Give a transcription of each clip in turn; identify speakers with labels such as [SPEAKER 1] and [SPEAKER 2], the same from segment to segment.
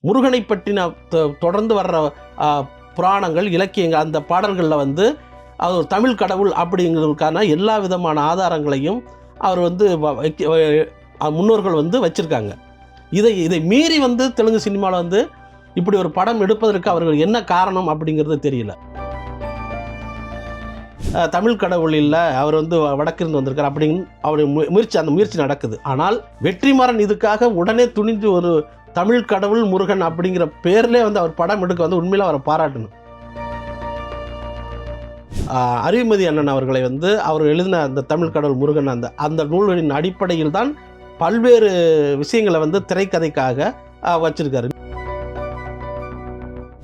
[SPEAKER 1] முருகனை பற்றின தொடர்ந்து வர்ற புராணங்கள், இலக்கியங்கள், அந்த பாடல்களில் வந்து அது ஒரு தமிழ் கடவுள் அப்படிங்கிறதுக்கான எல்லா விதமான ஆதாரங்களையும் அவர் வந்து முன்னோர்கள் வந்து வச்சுருக்காங்க. இதை மீறி வந்து தெலுங்கு சினிமாவில் வந்து இப்படி ஒரு படம் எடுப்பதற்கு அவர்கள் என்ன காரணம் அப்படிங்கிறது தெரியல. தமிழ் கடவுள் இல்லை, அவர் வந்து வடக்கிருந்து வந்திருக்கார் அப்படின்னு அவர் அந்த முயற்சி நடக்குது. ஆனால் வெற்றிமாறன் இதுக்காக உடனே துணிஞ்சு ஒரு தமிழ் கடவுள் முருகன் அப்படிங்கிற பேர்லேயே வந்து அவர் படம் எடுக்க வந்து உண்மையில அவரை பாராட்டணும். அறிவுமதி அண்ணன் அவர்களை வந்து அவர் எழுதின அந்த தமிழ் கடவுள் முருகன் அந்த நூலின் அடிப்படையில் தான் பல்வேறு விஷயங்களை வந்து திரைக்கதைக்காக வச்சிருக்காரு.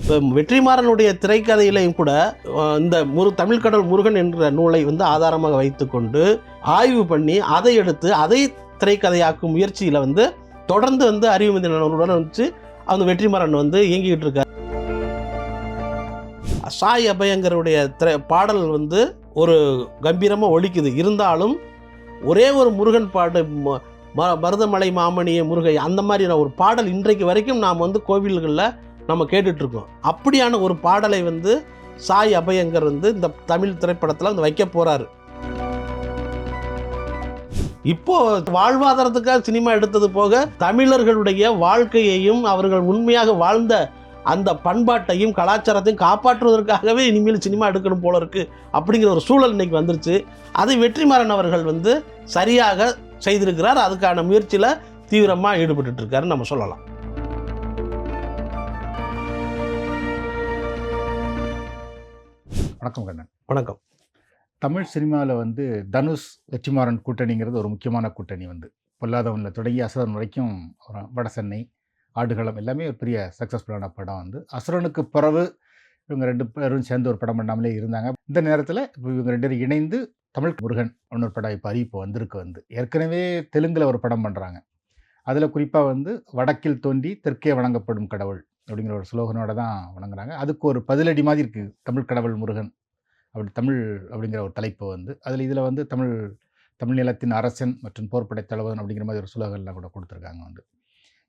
[SPEAKER 1] இப்போ வெற்றிமாறனுடைய திரைக்கதையிலையும் கூட இந்த தமிழ் கடவுள் முருகன் என்ற நூலை வந்து ஆதாரமாக வைத்துக்கொண்டு ஆய்வு பண்ணி அதை எடுத்து அதை திரைக்கதையாக்கும் முயற்சியில் வந்து தொடர்ந்து வந்து அறிவுமதி அண்ணனுடன் வச்சு அந்த வெற்றிமாறன் வந்து இயங்கிக்கிட்டு இருக்கார். சாய் அபயங்கருடைய பாடல் வந்து ஒரு கம்பீரமாக ஒலிக்குது. இருந்தாலும் ஒரே ஒரு முருகன் பாட்டு, மருதமலை மாமணிய முருகை, அந்த மாதிரியான ஒரு பாடல் இன்றைக்கு வரைக்கும் நாம் வந்து கோவில்களில் நம்ம கேட்டுட்ருக்கோம். அப்படியான ஒரு பாடலை வந்து சாய் அபயங்கர் வந்து இந்த தமிழ் திரைப்படத்தில் வந்து வைக்க போகிறாரு. இப்போது வாழ்வாதாரத்துக்காக சினிமா எடுத்தது போக தமிழர்களுடைய வாழ்க்கையையும் அவர்கள் உண்மையாக வாழ்ந்த அந்த பண்பாட்டையும் கலாச்சாரத்தையும் காப்பாற்றுவதற்காகவே இனிமேல் சினிமா எடுக்கணும் போல இருக்குது அப்படிங்கிற ஒரு சூழல் இன்றைக்கி வந்துருச்சு. அதை வெற்றிமாறன் அவர்கள் வந்து சரியாக செய்திருக்கிறார். அதுக்கான முயற்சியில் தீவிரமாக ஈடுபட்டு இருக்காருன்னு நம்ம சொல்லலாம்.
[SPEAKER 2] வணக்கம் கண்ணன்.
[SPEAKER 1] வணக்கம்.
[SPEAKER 2] தமிழ் சினிமாவில் வந்து தனுஷ் வெற்றிமாறன் கூட்டணிங்கிறது ஒரு முக்கியமான கூட்டணி. வந்து பொல்லாதவனில் தொடங்கி அசுரன் வரைக்கும் வட சென்னை, ஆடுகளம் எல்லாமே ஒரு பெரிய சக்ஸஸ்ஃபுல்லான படம். வந்து அசுரனுக்கு பிறகு இவங்க 2 பேரும் சேர்ந்து ஒரு படம் பண்ணாமலே இருந்தாங்க. இந்த நேரத்தில் இப்போ இவங்க 2 பேரும் இணைந்து தமிழ் முருகன் இன்னொரு படம் இப்போ அறிவிப்பு வந்திருக்கு. வந்து ஏற்கனவே தெலுங்கில் ஒரு படம் பண்ணுறாங்க. அதில் குறிப்பாக வந்து வடக்கில் தோன்றி தெற்கே வணங்கப்படும் கடவுள் அப்படிங்கிற ஒரு ஸ்லோகனோட தான் வணங்குறாங்க. அதுக்கு ஒரு பதிலடி மாதிரி இருக்குது தமிழ் கடவுள் முருகன் அப்படி தமிழ் அப்படிங்கிற ஒரு தலைப்பு வந்து. இதில் வந்து தமிழ் நிலத்தின் அரசன் மற்றும் போர்ப்படை தலைவன் அப்படிங்கிற மாதிரி ஒரு ஸ்லோகன்லாம் கூட கொடுத்துருக்காங்க. வந்து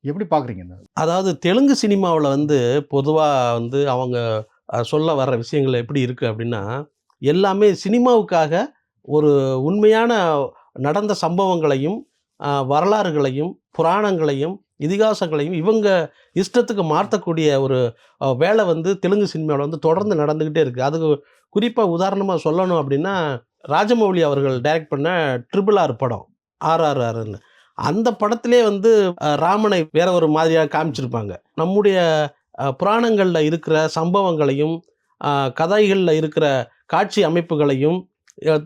[SPEAKER 2] எப்படி பார்க்குறீங்க?
[SPEAKER 1] அதாவது தெலுங்கு சினிமாவில் வந்து பொதுவாக வந்து அவங்க சொல்ல வர்ற விஷயங்கள் எப்படி இருக்குது அப்படின்னா, எல்லாமே சினிமாவுக்காக ஒரு உண்மையான நடந்த சம்பவங்களையும் வரலாறுகளையும் புராணங்களையும் இதிகாசங்களையும் இவங்க இஷ்டத்துக்கு மாற்றக்கூடிய ஒரு வேலை வந்து தெலுங்கு சினிமாவில் வந்து தொடர்ந்து நடந்துக்கிட்டே இருக்குது. அதுக்கு குறிப்பாக உதாரணமாக சொல்லணும் அப்படின்னா, ராஜமௌலி அவர்கள் டைரக்ட் பண்ண RRR படம் RRRன்னு, அந்த படத்திலே வந்து ராமனை வேற ஒரு மாதிரியாக காமிச்சிருப்பாங்க. நம்முடைய புராணங்களில் இருக்கிற சம்பவங்களையும் கதைகளில் இருக்கிற காட்சி அமைப்புகளையும்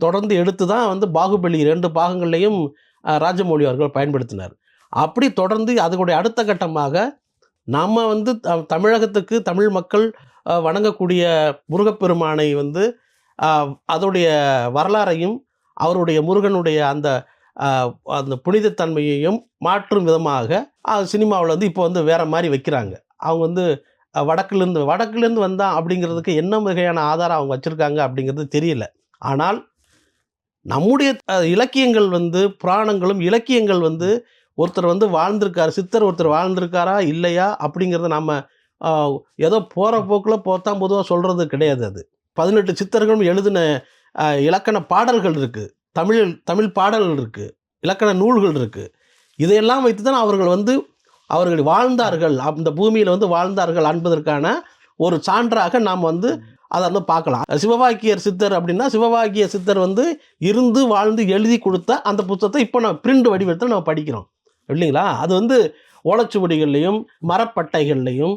[SPEAKER 1] தொடர்ந்து எடுத்து தான் வந்து பாகுபலி 2 பாகங்கள்லையும் ராஜமௌலி அவர்கள் பயன்படுத்தினார். அப்படி தொடர்ந்து அதனுடைய அடுத்த கட்டமாக நம்ம வந்து தமிழகத்துக்கு தமிழ் மக்கள் வணங்கக்கூடிய முருகப்பெருமானை வந்து அதோடைய வரலாறையும் அவருடைய முருகனுடைய அந்த புனிதத்தன்மையையும் மாற்றும் விதமாக சினிமாவில் வந்து இப்போ வந்து வேறு மாதிரி வைக்கிறாங்க. அவங்க வந்து வடக்குலேருந்து வந்தான் அப்படிங்கிறதுக்கு என்ன வகையான ஆதாரம் அவங்க வச்சுருக்காங்க அப்படிங்கிறது தெரியல. ஆனால் நம்முடைய இலக்கியங்கள் வந்து புராணங்களும் இலக்கியங்கள் வந்து ஒருத்தர் வந்து வாழ்ந்திருக்கார், சித்தர் ஒருத்தர் வாழ்ந்திருக்காரா இல்லையா அப்படிங்கிறத நம்ம ஏதோ போகிற போக்கில் போத்தான் பொதுவாக சொல்கிறது கிடையாது. அது 18 சித்தர்களும் எழுதின இலக்கண பாடல்கள் இருக்குது, தமிழ் பாடல்கள் இருக்குது, இலக்கண நூல்கள் இருக்குது. இதையெல்லாம் வைத்து தான் அவர்கள் வாழ்ந்தார்கள், அந்த பூமியில் வந்து வாழ்ந்தார்கள் என்பதற்கான ஒரு சான்றாக நாம் வந்து அதை வந்து பார்க்கலாம். சிவவாக்கியர் சித்தர் அப்படின்னா சிவவாக்கிய சித்தர் வந்து இருந்து வாழ்ந்து எழுதி கொடுத்த அந்த புத்தகத்தை இப்போ நம்ம பிரிண்ட் வடிவத்தில் நம்ம படிக்கிறோம் இல்லைங்களா? அது வந்து ஓலைச்சுவடிகள்லையும் மரப்பட்டைகள்லையும்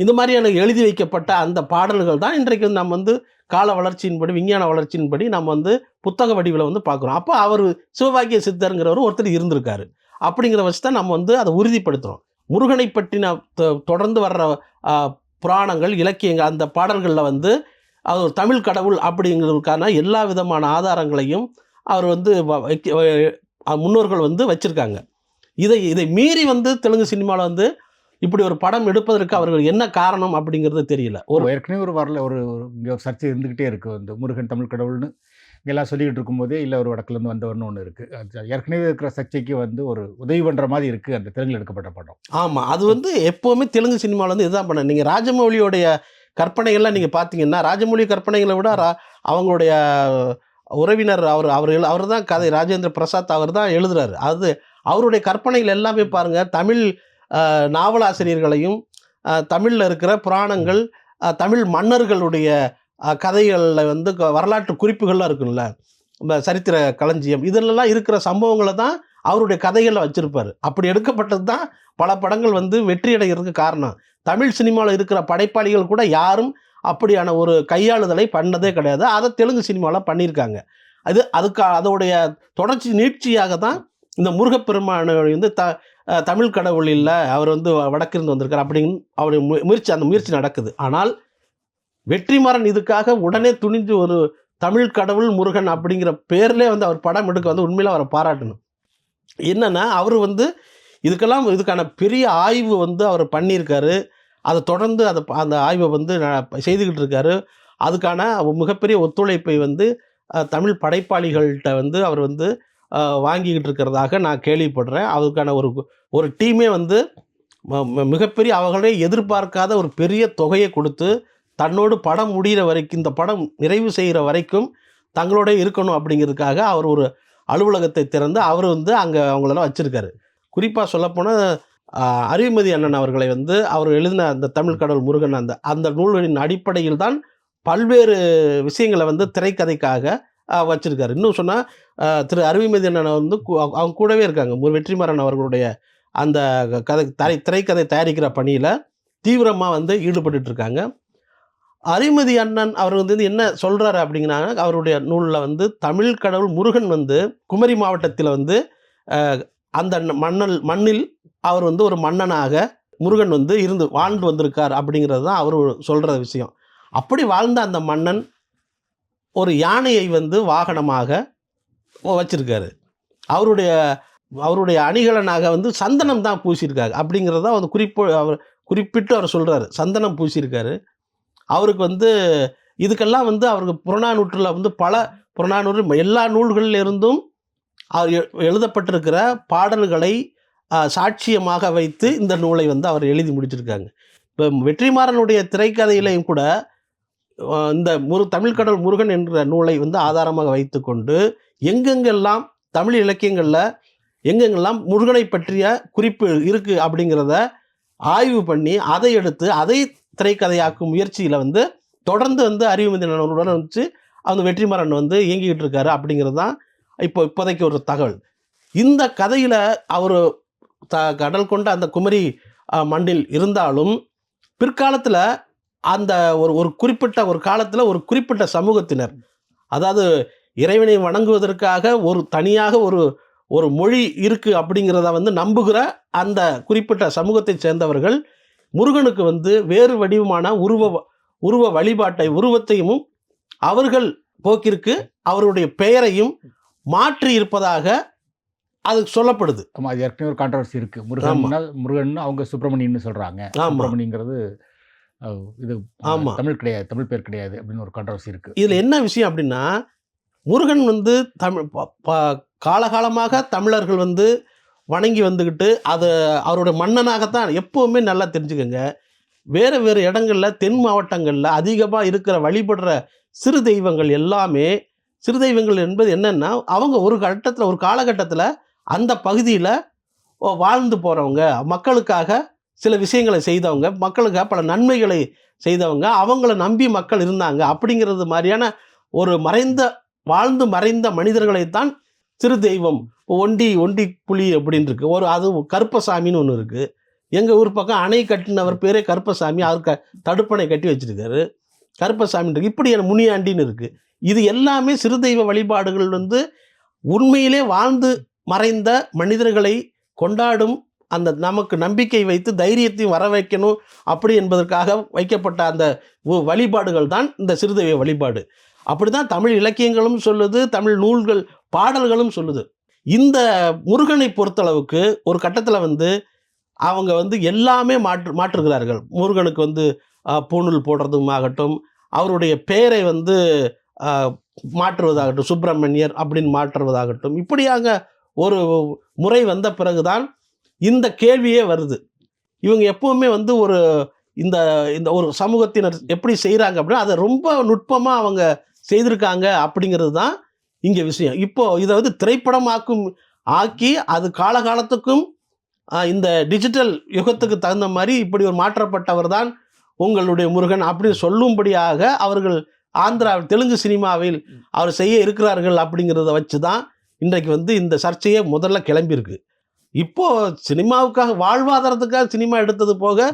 [SPEAKER 1] இந்த மாதிரியான எழுதி வைக்கப்பட்ட அந்த பாடல்கள் தான் இன்றைக்கு நம்ம வந்து கால வளர்ச்சியின்படி விஞ்ஞான வளர்ச்சியின்படி நம்ம வந்து புத்தக வடிவில் வந்து பார்க்குறோம். அப்போ அவர் சிவவாக்கிய சித்தருங்கிறவர் ஒருத்தர் இருந்திருக்காரு அப்படிங்கிற வச்சு தான் நம்ம வந்து அதை உறுதிப்படுத்துகிறோம். முருகனை பற்றின தொடர்ந்து வர்ற புராணங்கள், இலக்கியங்கள், அந்த பாடல்களில் வந்து அது ஒரு தமிழ் கடவுள் அப்படிங்கிறதுக்கான எல்லா விதமான ஆதாரங்களையும் அவர் வந்து முன்னோர்கள் வந்து வச்சுருக்காங்க. இதை மீறி வந்து தெலுங்கு சினிமாவில் வந்து இப்படி ஒரு படம் எடுப்பதற்கு அவர்கள் என்ன காரணம் அப்படிங்கிறது தெரியல.
[SPEAKER 2] ஏற்கனவே ஒரு வரல ஒரு இங்கே ஒரு சர்ச்சை இருந்துக்கிட்டே இருக்குது. வந்து முருகன் தமிழ் கடவுள்னு இங்கெல்லாம் சொல்லிக்கிட்டு இருக்கும்போதே இல்லை ஒரு வடக்குலேருந்து வந்தவர்னு ஒன்று இருக்குது. ஏற்கனவே இருக்கிற சர்ச்சைக்கு வந்து ஒரு உதவி பண்ணுற மாதிரி இருக்குது அந்த தெலுங்கில் எடுக்கப்பட்ட படம்.
[SPEAKER 1] ஆமா. அது வந்து எப்பவுமே தெலுங்கு சினிமால வந்து இதுதான் பண்ண. நீங்க ராஜமௌலியோடைய கற்பனைகள்லாம் நீங்க பார்த்தீங்கன்னா, ராஜமௌலி கற்பனைகள விட அவங்களுடைய உறவினர் அவர் தான் கதை ராஜேந்திர பிரசாத் அவர் தான் எழுதுறாரு. அது அவருடைய கற்பனைகள் எல்லாமே பாருங்க, தமிழ் நாவலாசிரியர்களையும், தமிழ்ல இருக்கிற புராணங்கள், தமிழ் மன்னர்களுடைய கதைகள்ல வந்து வரலாற்று குறிப்புகள்லாம் இருக்குல்ல, சரித்திர களஞ்சியம் இதிலெல்லாம் இருக்கிற சம்பவங்கள தான் அவருடைய கதைகள்ல வச்சிருப்பாரு. அப்படி எடுக்கப்பட்டது தான் பல படங்கள் வந்து வெற்றி அடைகிறதுக்கு காரணம். தமிழ் சினிமால இருக்கிற படைப்பாளிகள் கூட யாரும் அப்படியான ஒரு கையாளுதலை பண்ணதே கிடையாது. அத தெலுங்கு சினிமால பண்ணியிருக்காங்க. அதோடைய தொடர்ச்சி நீட்சியாக தான் இந்த முருகப்பெருமானை வந்து தமிழ் கடவுள் இல்ல, அவர் வந்து வடக்கிருந்து வந்திருக்கார் அப்படின்னு அவருடைய அந்த முயற்சி நடக்குது. ஆனால் வெற்றிமாறன் இதுக்காக உடனே துணிஞ்சு ஒரு தமிழ் கடவுள் முருகன் அப்படிங்கிற பேர்லேயே வந்து அவர் படம் எடுக்க வந்து உண்மையில அவரை பாராட்டணும். என்னன்னா அவர் வந்து இதுக்கான பெரிய ஆய்வு வந்து அவர் பண்ணியிருக்காரு. அதை தொடர்ந்து அந்த ஆய்வை வந்து செய்துக்கிட்டு இருக்காரு. அதுக்கான மிகப்பெரிய ஒத்துழைப்பை வந்து தமிழ் படைப்பாளிகள்கிட்ட வந்து அவர் வந்து வாங்கிக்கிட்டு இருக்கிறதாக நான் கேள்விப்படுறேன். அதுக்கான ஒரு டீமே வந்து மிகப்பெரிய அவர்களே எதிர்பார்க்காத ஒரு பெரிய தொகையை கொடுத்து தன்னோடு படம் முடிகிற வரைக்கும், இந்த படம் நிறைவு செய்கிற வரைக்கும் தங்களோட இருக்கணும் அப்படிங்கிறதுக்காக அவர் ஒரு அலுவலகத்தை திறந்து அவர் வந்து அங்கே அவங்களெல்லாம் வச்சுருக்காரு. குறிப்பாக சொல்லப்போனால் அறிவுமதி அண்ணன் அவர்களை வந்து அவர் எழுதின அந்த தமிழ் கடவுள் முருகன் அந்த நூல்களின் அடிப்படையில் தான் பல்வேறு விஷயங்களை வந்து திரைக்கதைக்காக வச்சுருக்காரு. இன்னும் சொன்னால் திரு அறிவுமதி அண்ணனை வந்து அவங்க கூடவே இருக்காங்க. வெற்றிமாறன் அவர்களுடைய அந்த திரைக்கதை தயாரிக்கிற பணியில் தீவிரமாக வந்து ஈடுபட்டு இருக்காங்க. அறிவுமதி அண்ணன் அவர் வந்து என்ன சொல்கிறாரு அப்படிங்கன்னா, அவருடைய நூலில் வந்து தமிழ் கடவுள் முருகன் வந்து குமரி மாவட்டத்தில் வந்து அந்த மண்ணில் அவர் வந்து ஒரு மன்னனாக முருகன் வந்து வாழ்ந்து வந்திருக்கார் அப்படிங்கிறது தான் அவர் சொல்கிற விஷயம். அப்படி வாழ்ந்த அந்த மன்னன் ஒரு யானையை வந்து வாகனமாக வச்சிருக்காரு. அவருடைய அணிகலனாக வந்து சந்தனம் தான் பூசியிருக்காரு அப்படிங்கிறத அவர் குறிப்பிட்டு அவர் சொல்கிறாரு. சந்தனம் பூசியிருக்காரு. அவருக்கு வந்து இதுக்கெல்லாம் வந்து அவருக்கு புறநானூற்றில் வந்து பல புறநானூறு எல்லா நூல்களில் இருந்தும் அவர் எழுதப்பட்டிருக்கிற பாடல்களை சாட்சியமாக வைத்து இந்த நூலை வந்து அவர் எழுதி முடிச்சிருக்காங்க. இப்போ வெற்றிமாறனுடைய திரைக்கதையிலையும் கூட இந்த தமிழ் கடவுள் முருகன் என்ற நூலை வந்து ஆதாரமாக வைத்து கொண்டு எங்கெங்கெல்லாம் தமிழ் இலக்கியங்களில் எங்கெங்கெல்லாம் முருகனை பற்றிய குறிப்பு இருக்குது அப்படிங்கிறத ஆய்வு பண்ணி அதை எடுத்து அதை திரைக்கதையாக்கும் முயற்சியில் வந்து தொடர்ந்து வந்து அறிவுமதி அண்ணனுடன் வச்சு அந்த வெற்றிமாறன் வந்து இயங்கிக்கிட்டு இருக்காரு அப்படிங்கிறது தான் இப்போதைக்கு ஒரு தகவல். இந்த கதையில் அவர் கடல் கொண்ட அந்த குமரி மண்ணில் இருந்தாலும் பிற்காலத்தில் அந்த ஒரு குறிப்பிட்ட ஒரு காலத்தில் ஒரு குறிப்பிட்ட சமூகத்தினர், அதாவது இறைவனை வணங்குவதற்காக ஒரு தனியாக ஒரு மொழி இருக்குது அப்படிங்கிறத வந்து நம்புகிற அந்த குறிப்பிட்ட சமூகத்தை சேர்ந்தவர்கள் முருகனுக்கு வந்து வேறு வடிவமான உருவ உருவத்தையும் அவர்கள் போக்கிற்கு அவருடைய பெயரையும் மாற்றி இருப்பதாக அது சொல்லப்படுது.
[SPEAKER 2] ஆமாம், அது ஏற்கனவே ஒரு கான்ட்ரவர்சி இருக்குது. முருகன் அவங்க சுப்பிரமணியன்னு சொல்கிறாங்க. சுப்பிரமணியங்கிறது இது தமிழ் கிடையாது, தமிழ் பேர் கிடையாது அப்படின்னு ஒரு கான்ட்ரவர்சி இருக்குது.
[SPEAKER 1] இதில் என்ன விஷயம் அப்படின்னா, முருகன் வந்து காலகாலமாக தமிழர்கள் வந்து வணங்கி வந்துக்கிட்டு அவருடைய மன்னனாகத்தான் எப்போவுமே நல்லா தெரிஞ்சுக்கங்க. வேறு இடங்களில் தென் மாவட்டங்களில் அதிகமாக இருக்கிற வழிபடுற சிறு தெய்வங்கள் எல்லாமே சிறு தெய்வங்கள் என்பது என்னென்னா, அவங்க ஒரு காலகட்டத்தில் அந்த பகுதியில் வாழ்ந்து போகிறவங்க, மக்களுக்காக சில விஷயங்களை செய்தவங்க, மக்களுக்காக பல நன்மைகளை செய்தவங்க, அவங்கள நம்பி மக்கள் இருந்தாங்க அப்படிங்கிறது மாதிரியான ஒரு வாழ்ந்து மறைந்த மனிதர்களைத்தான் சிறு தெய்வம். ஒண்டி புலி அப்படின்னு இருக்கு. அது கருப்பசாமின்னு ஒன்று இருக்குது. எங்கள் ஊர் பக்கம் அணை கட்டினவர் பேரே கருப்பசாமி. அவருக்கு தடுப்பணை கட்டி வச்சுருக்காரு. கருப்பசாமின்னு இருக்குது. இப்படி முனியாண்டின்னு இருக்குது. இது எல்லாமே சிறு தெய்வ வழிபாடுகள் வந்து உண்மையிலே வாழ்ந்து மறைந்த மனிதர்களை கொண்டாடும் அந்த நமக்கு நம்பிக்கை வைத்து தைரியத்தையும் வர வைக்கணும் அப்படி என்பதற்காக வைக்கப்பட்ட அந்த வழிபாடுகள் தான் இந்த சிறு தெய்வ வழிபாடு. அப்படி தான் தமிழ் இலக்கியங்களும் சொல்லுது, தமிழ் நூல்கள் பாடல்களும் சொல்லுது. இந்த முருகனை பொறுத்தளவுக்கு ஒரு கட்டத்தில் வந்து அவங்க வந்து எல்லாமே மாற்றுகிறார்கள். முருகனுக்கு வந்து பூணூல் போடுறதும் ஆகட்டும், அவருடைய பெயரை வந்து மாற்றுவதாகட்டும், சுப்பிரமணியர் அப்படின்னு மாற்றுவதாகட்டும், இப்படியாக ஒரு முறை வந்த பிறகுதான் இந்த கேள்வியே வருது. இவங்க எப்பவுமே வந்து ஒரு இந்த இந்த ஒரு சமூகத்தினர் எப்படி செய்கிறாங்க அப்படின்னா அதை ரொம்ப நுட்பமாக அவங்க செய்திருக்காங்க அப்படிங்கிறது தான் இங்கே விஷயம். இப்போ இதை வந்து திரைப்படமாக்கும் ஆக்கி அது காலகாலத்துக்கும் இந்த டிஜிட்டல் யுகத்துக்கு தகுந்த மாதிரி இப்படி ஒரு மாற்றப்பட்டவர் தான் உங்களுடைய முருகன் அப்படின்னு சொல்லும்படியாக அவர்கள் ஆந்திரா தெலுங்கு சினிமாவில் அவர் செய்ய இருக்கிறார்கள் அப்படிங்கிறத வச்சு தான் இன்றைக்கு வந்து இந்த சர்ச்சையே முதல்ல கிளம்பியிருக்கு. இப்போ சினிமாவுக்காக வாழ்வாதாரத்துக்காக சினிமா எடுத்தது போக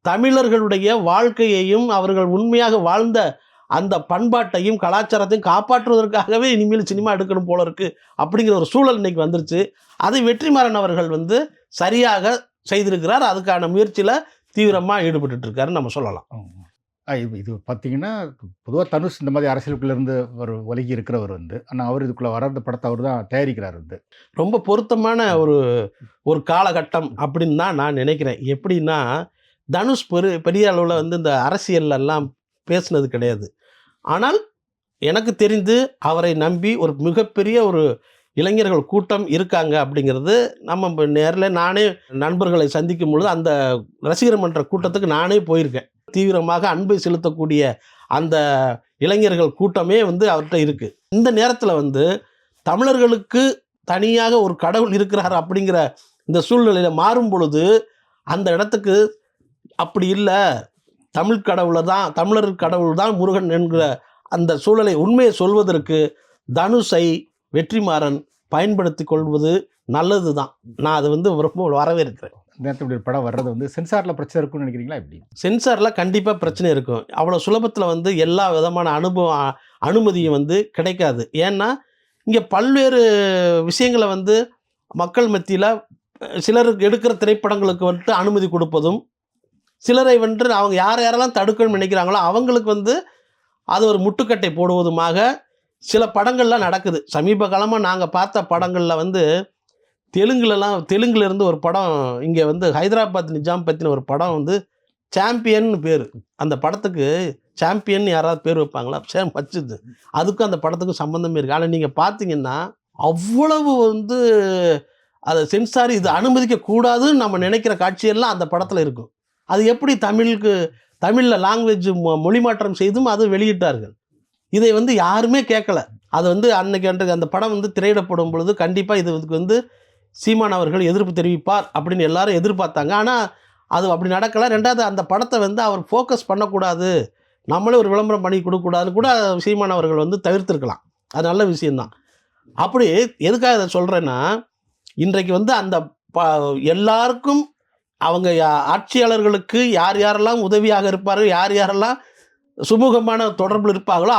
[SPEAKER 1] தமிழர்களுடைய வாழ்க்கையையும் அவர்கள் உண்மையாக வாழ்ந்த அந்த பண்பாட்டையும் கலாச்சாரத்தையும் காப்பாற்றுவதற்காகவே இனிமேல் சினிமா எடுக்கணும் போல இருக்கு அப்படிங்கிற ஒரு சூழல் இன்னைக்கு வந்துருச்சு. அதை வெற்றிமாறன் அவர்கள் வந்து சரியாக செய்திருக்கிறார். அதுக்கான முயற்சியில் தீவிரமாக ஈடுபட்டு இருக்காருன்னு நம்ம சொல்லலாம்.
[SPEAKER 2] இது பார்த்தீங்கன்னா, பொதுவா தனுஷ் இந்த மாதிரி அரசியலுக்குள்ள இருந்து ஒரு ஒதுங்கி இருக்கிறவர் வந்து, ஆனா அவர் இதுக்குள்ள வராத படத்தை அவர் தான் தயாரிக்கிறார் வந்து.
[SPEAKER 1] ரொம்ப பொருத்தமான ஒரு காலகட்டம் அப்படின்னு தான் நான் நினைக்கிறேன். எப்படின்னா, தனுஷ் பெரிய அளவில் வந்து இந்த அரசியல்லாம் பேசுனது கிடையாது. ஆனால் எனக்கு தெரிந்து அவரை நம்பி ஒரு மிகப்பெரிய ஒரு இளைஞர்கள் கூட்டம் இருக்காங்க அப்படிங்கிறது நம்ம நேரில் நானே நண்பர்களை சந்திக்கும் பொழுது அந்த ரசிகர் மன்ற கூட்டத்துக்கு நானே போயிருக்கேன். தீவிரமாக அன்பை செலுத்தக்கூடிய அந்த இளைஞர்கள் கூட்டமே வந்து அவர்கிட்ட இருக்குது. இந்த நேரத்தில் வந்து தமிழர்களுக்கு தனியாக ஒரு கடவுள் இருக்கிறார் அப்படிங்கிற இந்த சூழ்நிலையில் மாறும் பொழுது அந்த இடத்துக்கு அப்படி இல்லை, தமிழ் தமிழர் கடவுள் தான் முருகன் என்கிற அந்த சூழலை உண்மையை சொல்வதற்கு தனுஷை வெற்றிமாறன் பயன்படுத்தி கொள்வது நல்லது தான். நான் அது வந்து ரொம்ப வரவேற்கிறேன்.
[SPEAKER 2] நேரத்தில் படம் வர்றது வந்து சென்சாரில் பிரச்சனை இருக்கும்னு நினைக்கிறீங்களா? எப்படி?
[SPEAKER 1] சென்சாரில் கண்டிப்பாக பிரச்சனை இருக்கும். அவ்வளோ சுலபத்தில் வந்து எல்லா விதமான அனுமதியும் வந்து கிடைக்காது. ஏன்னா இங்கே பல்வேறு விஷயங்களை வந்து மக்கள் மத்தியில் சிலருக்கு எடுக்கிற திரைப்படங்களுக்கு வந்துட்டு அனுமதி கொடுப்பதும், சிலரை வந்து அவங்க யாரெல்லாம் தடுக்கணும்னு நினைக்கிறாங்களோ அவங்களுக்கு வந்து அது ஒரு முட்டுக்கட்டை போடுவதுமாக சில படங்கள்லாம் நடக்குது. சமீப காலமாக நாங்கள் பார்த்த படங்களில் வந்து தெலுங்குலேருந்து ஒரு படம் இங்கே வந்து ஹைதராபாத் நிஜாம் பற்றின ஒரு படம் வந்து சாம்பியன் பேர். அந்த படத்துக்கு சாம்பியன் யாராவது பேர் வைப்பாங்களா? சேம் வச்சுது. அதுக்கும் அந்த படத்துக்கும் சம்மந்தமே இருக்குது. ஆனால் நீங்கள் பார்த்தீங்கன்னா அவ்வளவு வந்து அதை சென்சார் இது அனுமதிக்கக்கூடாதுன்னு நம்ம நினைக்கிற காட்சியெல்லாம் அந்த படத்தில் இருக்கும். அது எப்படி தமிழில் லாங்குவேஜ் மொழி மாற்றம் செய்தும் அது வெளியிட்டார்கள். இதை வந்து யாருமே கேட்கல. அது வந்து அன்றைக்கு அந்த படம் வந்து திரையிடப்படும் பொழுது கண்டிப்பாக இதுக்கு வந்து சீமான் அவர்கள் எதிர்ப்பு தெரிவிப்பார் அப்படின்னு எல்லாரும் எதிர்பார்த்தாங்க. ஆனால் அது அப்படி நடக்கலை. ரெண்டாவது அந்த படத்தை வந்து அவர் ஃபோக்கஸ் பண்ணக்கூடாது, நம்மளே ஒரு விளம்பரம் பண்ணி கொடுக்கக்கூடாதுன்னு கூட சீமான் அவர்கள் வந்து தவிர்த்திருக்கலாம். அது நல்ல விஷயந்தான். அப்படி எதுக்காக இதை சொல்கிறேன்னா, இன்றைக்கு வந்து அந்த எல்லாருக்கும் அவங்க ஆட்சியாளர்களுக்கு யார் யாரெல்லாம் உதவியாக இருப்பார்கள், யார் யாரெல்லாம் சுமூகமான தொடர்பில் இருப்பாங்களோ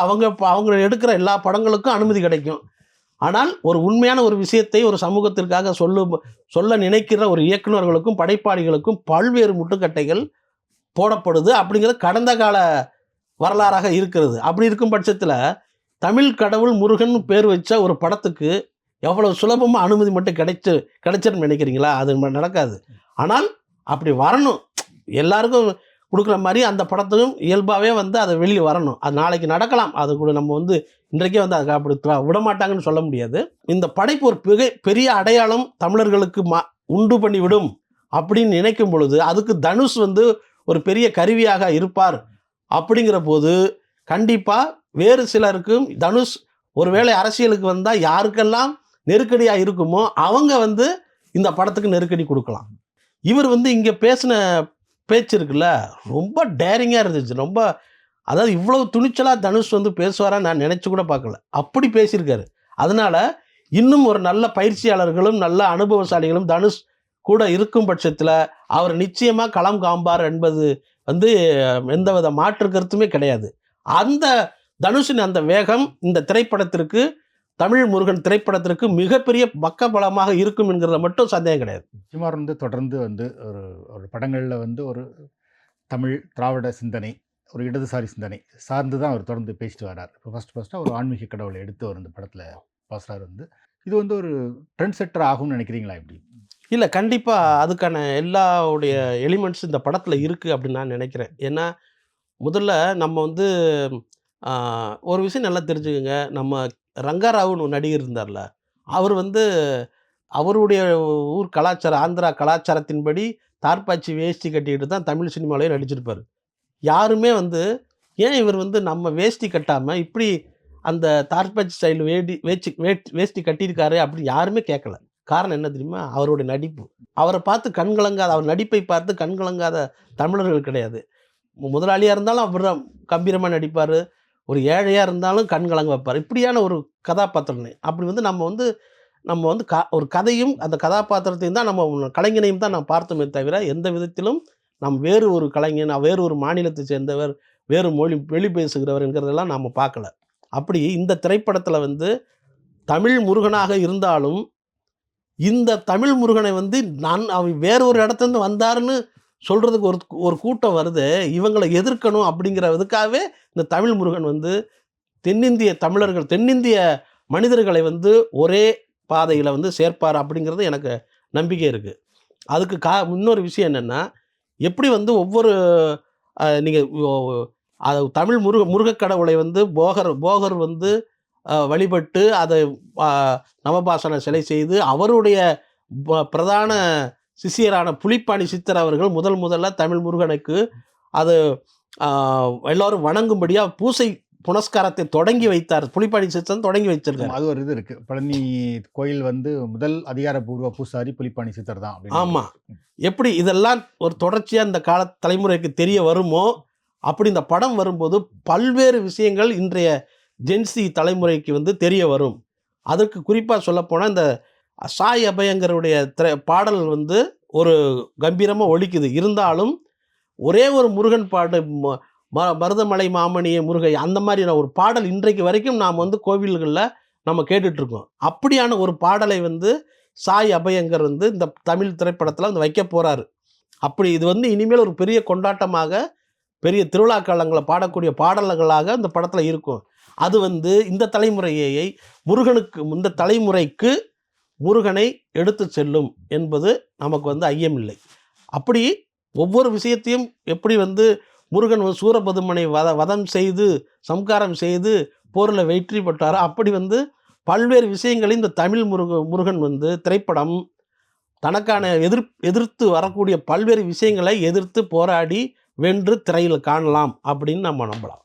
[SPEAKER 1] அவங்க எடுக்கிற எல்லா படங்களுக்கும் அனுமதி கிடைக்கும். ஆனால் ஒரு உண்மையான ஒரு விஷயத்தை ஒரு சமூகத்திற்காக சொல்ல நினைக்கிற ஒரு இயக்குநர்களுக்கும் படைப்பாளிகளுக்கும் பல்வேறு முட்டுக்கட்டைகள் போடப்படுது அப்படிங்கிறது கடந்த கால வரலாறாக இருக்கிறது. அப்படி இருக்கும் பட்சத்தில் தமிழ் கடவுள் முருகன் பேர் வச்ச ஒரு படத்துக்கு எவ்வளோ சுலபமாக அனுமதி மட்டும் கிடைச்சிருன்னு நினைக்கிறீங்களா? அது நடக்காது. ஆனால் அப்படி வரணும், எல்லாருக்கும் கொடுக்குற மாதிரி அந்த படத்துக்கும் இயல்பாகவே வந்து அதை வெளியே வரணும். அது நாளைக்கு நடக்கலாம். அது கூட நம்ம வந்து இன்றைக்கே வந்து அதை அப்படி விடமாட்டாங்கன்னு சொல்ல முடியாது. இந்த படைப்பு ஒரு பெரிய அடையாளம் தமிழர்களுக்கு உண்டு பண்ணிவிடும் அப்படின்னு நினைக்கும் பொழுது அதுக்கு தனுஷ் வந்து ஒரு பெரிய கருவியாக இருப்பார். அப்படிங்கிற போது கண்டிப்பாக வேறு சிலருக்கும் தனுஷ் ஒருவேளை அரசியலுக்கு வந்தால் யாருக்கெல்லாம் நெருக்கடியாக இருக்குமோ அவங்க வந்து இந்த படத்துக்கு நெருக்கடி கொடுக்கலாம். இவர் வந்து இங்கே பேசின பேச்சு இருக்குல்ல, ரொம்ப டேரிங்காக இருந்துச்சு. ரொம்ப அதாவது இவ்வளவு துணிச்சலாக தனுஷ் வந்து பேசுவாரான்னு நான் நினச்சி கூட பார்க்கல. அப்படி பேசியிருக்காரு. அதனால் இன்னும் ஒரு நல்ல பயிற்சியாளர்களும் நல்ல அனுபவசாலிகளும் தனுஷ் கூட இருக்கும் பட்சத்தில் அவர் நிச்சயமாக களம் காண்பார் என்பது வந்து எந்தவித மாற்று கருத்துமே கிடையாது. அந்த தனுஷின் அந்த வேகம் இந்த திரைப்படத்திற்கு, தமிழ் முருகன் திரைப்படத்திற்கு மிகப்பெரிய பக்கபலமாக இருக்கும் என்கிறத மட்டும் சந்தேகம் கிடையாது.
[SPEAKER 2] சுமார் வந்து தொடர்ந்து வந்து ஒரு படங்களில் வந்து ஒரு தமிழ் திராவிட சிந்தனை, ஒரு இடதுசாரி சிந்தனை சார்ந்து தான் அவர் தொடர்ந்து பேசிட்டு வரார். இப்போ ஃபஸ்ட்டாக ஒரு ஆன்மீக கடவுளை எடுத்து அவர் இந்த படத்தில் பேசுகிறார். வந்து இது வந்து ஒரு ட்ரெண்ட் செட்டர் ஆகும்னு நினைக்கிறீங்களா? எப்படி?
[SPEAKER 1] இல்லை, கண்டிப்பாக அதுக்கான எல்லாவுடைய எலிமெண்ட்ஸ் இந்த படத்தில் இருக்குது அப்படின்னு நான் நினைக்கிறேன். ஏன்னா முதல்ல நம்ம வந்து ஒரு விஷயம் நல்லா தெரிஞ்சுக்கங்க. நம்ம ரங்கராவுன்னு ஒரு நடிகர் இருந்தார்ல, அவர் வந்து அவருடைய ஊர் கலாச்சாரம், ஆந்திரா கலாச்சாரத்தின்படி தார்ப்பாச்சி வேஷ்டி கட்டிக்கிட்டு தான் தமிழ் சினிமாலயே நடிச்சிருப்பாரு. யாருமே வந்து, ஏன் இவர் வந்து நம்ம வேஷ்டி கட்டாம, இப்படி அந்த தார்ப்பாச்சி ஸ்டைல் வேஷ்டி கட்டியிருக்காரு அப்படின்னு யாருமே கேட்கல. காரணம் என்ன தெரியுமா? அவருடைய நடிப்பு. அவர பார்த்து கண்கலங்காத, அவர் நடிப்பை பார்த்து கண்கலங்காத தமிழர்கள் கிடையாது. முதலாளியா இருந்தாலும் அப்படிதான் கம்பீரமா நடிப்பாரு. ஒரு ஏழையா இருந்தாலும் கண் கலங்க வைப்பாரு. இப்படியான ஒரு கதாபாத்திரம். அப்படி வந்து நம்ம வந்து ஒரு கதையும், அந்த கதாபாத்திரத்தையும் தான் நம்ம கலைஞனையும் தான் நாம் பார்த்தோமே தவிர, எந்த விதத்திலும் வேறு ஒரு கலைஞன், வேறு ஒரு மாநிலத்தை சேர்ந்தவர், வேறு மொழி பேசுகிறவர் என்கிறதெல்லாம் நாம பார்க்கல. அப்படி இந்த திரைப்படத்தில வந்து தமிழ் முருகனாக இருந்தாலும், இந்த தமிழ் முருகனை வந்து அவன் வேற ஒரு இடத்துலருந்து வந்தாருன்னு சொல்றதுக்கு ஒரு ஒரு கூட்டம் வருது. இவங்கள எதிர்க்கணும் அப்படிங்கிறதுக்காகவே இந்த தமிழ் முருகன் வந்து தென்னிந்திய தமிழர்கள், தென்னிந்திய மனிதர்களை வந்து ஒரே பாதையில வந்து சேர்ப்பார் அப்படிங்கிறது எனக்கு நம்பிக்கை இருக்கு. அதுக்கு இன்னொரு விஷயம் என்னன்னா, எப்படி வந்து ஒவ்வொரு நீங்க தமிழ் முருகக் கடவுளை வந்து போகர் வந்து வழிபட்டு அதை அ நவபாஷான சிலை செய்து அவருடைய பிரதான சிஷ்யரான புலிப்பாணி சித்தர் அவர்கள் முதல்ல தமிழ் முருகனுக்கு அது எல்லாரும் வணங்கும்படியா பூசை புனஸ்காரத்தை தொடங்கி வைத்தார். புலிப்பாணி சித்தர் தொடங்கி வச்சிருக்காரு.
[SPEAKER 2] அது ஒரு இது இருக்கு. பழனி கோயில் வந்து முதல் அதிகாரப்பூர்வ பூசாரி புலிப்பாணி சித்தர் தான் அப்படின்னு.
[SPEAKER 1] ஆமா. எப்படி இதெல்லாம் ஒரு தொடர்ச்சியா இந்த கால தலைமுறைக்கு தெரிய வருமோ, அப்படி இந்த படம் வரும்போது பல்வேறு விஷயங்கள் இன்றைய ஜென்சி தலைமுறைக்கு வந்து தெரிய வரும். அதற்கு குறிப்பா சொல்லப்போனா, இந்த சாய் அபயங்கருடைய பாடல் வந்து ஒரு கம்பீரமா ஒலிக்குது. இருந்தாலும் ஒரே ஒரு முருகன் பாட்டு மருதமலை மாமணியே முருகை அந்த மாதிரியான ஒரு பாடல் இன்றைக்கு வரைக்கும் நாம் வந்து கோவில்கள்ல நம்ம கேட்டுட்டு இருக்கோம். அப்படியான ஒரு பாடலை வந்து சாய் அபயங்கர் வந்து இந்த தமிழ் திரைப்படத்துல வந்து வைக்க போறாரு. அப்படி இது வந்து இனிமேல் ஒரு பெரிய கொண்டாட்டமாக, பெரிய திருவிழா காலங்கள்ல பாடக்கூடிய பாடல்களாக இந்த படத்துல இருக்கும். அது வந்து இந்த தலைமுறையை இந்த தலைமுறைக்கு முருகனை எடுத்து செல்லும் என்பது நமக்கு வந்து ஐயமில்லை. அப்படி ஒவ்வொரு விஷயத்தையும் எப்படி வந்து முருகன் சூரபதுமனை வதம் செய்து சம்காரம் செய்து போரில் வெற்றி பெற்றாரோ, அப்படி வந்து பல்வேறு விஷயங்களை இந்த தமிழ் முருகன் வந்து திரைப்படம் தனக்கான எதிர்த்து வரக்கூடிய பல்வேறு விஷயங்களை எதிர்த்து போராடி வென்று திரையில் காணலாம் அப்படின்னு நம்ம நம்பலாம்.